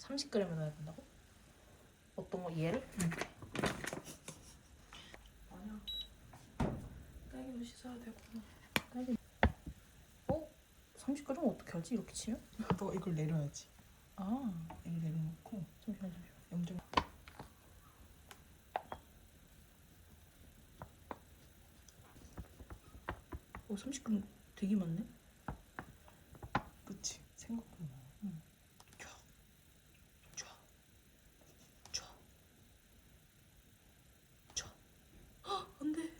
(30g을) 넣어야 된다고? 어떤 거? 얘를? 응. 아니야. 딸기도 씻어야 되고. 딸기. 30g 어떻게 하지? 이렇게 치면? 너 이걸 내려야지. 아, 얘를 내려놓고. 잠시만. 0. 30g 되게 많네. 그치? 생각보다. 응. 안 돼.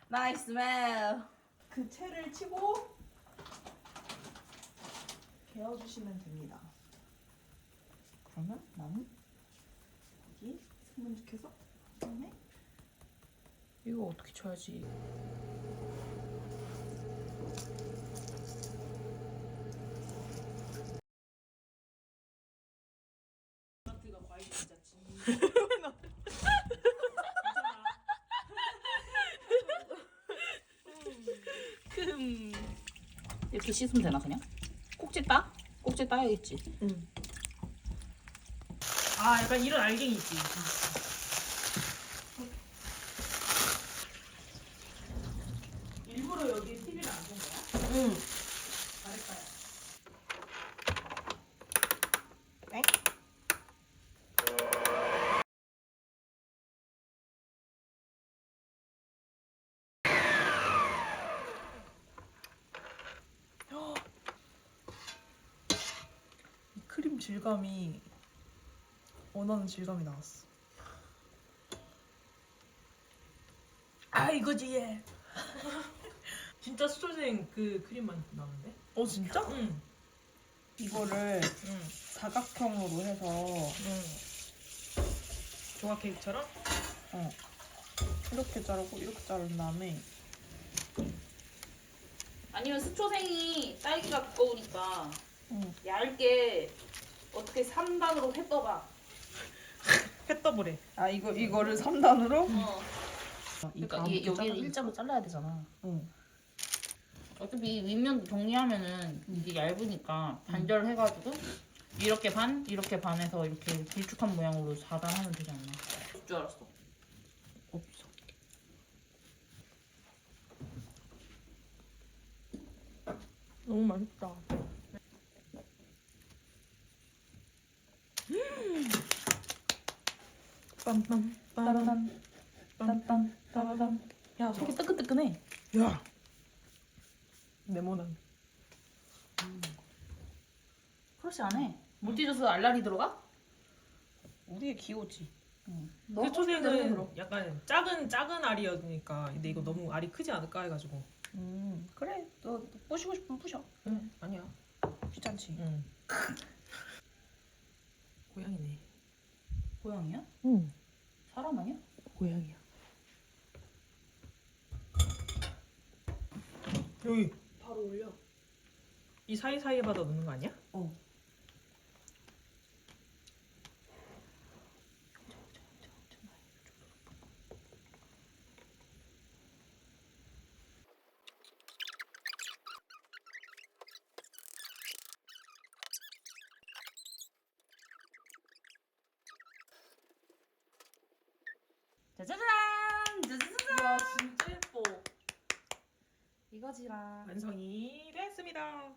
나이스 스멜. 그 채를 치고 개어주시면 됩니다. 그러면 나는 여기 승분죽해서 그다음에 이거 어떻게 쳐야지? 마트가 과일 진짜 이렇게 씻으면 되나 그냥? 꼭지 따? 꼭지 따야겠지. 응. 아 약간 이런 알갱이 있지. 일부러 여기 TV를 안 둔 거야? 응. 잘했어요. 네? 크림 질감이 원하는 질감이 나왔어. 아 이거지 얘. 진짜 수초생 그 크림 맛 나는데? 어 진짜? 응. 이거를 사각형으로 해서 조각 케이크처럼? 이렇게 자르고 이렇게 자른 다음에 아니면 수초생이 딸기가 두꺼우니까 응. 얇게 어떻게 3단으로 해 떠봐. 햇더블에. 아 이거를 3단으로? 그러니까 여기를 일자로 잘라야 되잖아. 응. 어차피 윗면 정리하면은 이게 얇으니까 반절 해가지고 이렇게 반, 이렇게 반해서 이렇게 길쭉한 모양으로 4단 하면 되지 않나? 없을 줄 알았어. 없어. 너무 맛있다. 빰빰 따라단, 빰빰 따라단. 야, 속이 뜨끈뜨끈해. 야. 네모난. 크러쉬 안 해. 물티셔츠 알알이 들어가? 우리의 기호지. 너 초생은 약간 작은 알이었으니까 근데 이거 너무 알이 크지 않을까 해가지고. 그래. 너 부시고 싶으면 부셔. 응 아니야. 귀찮지. 응. 고양이네. 고양이야? 응. 사람 아니야? 고양이야. 여기 바로 올려. 이 사이사이에 받아 넣는 거 아니야? 어. 짜자잔! 짜자잔! 야 진짜 예뻐. 이거지라. 완성이 됐습니다.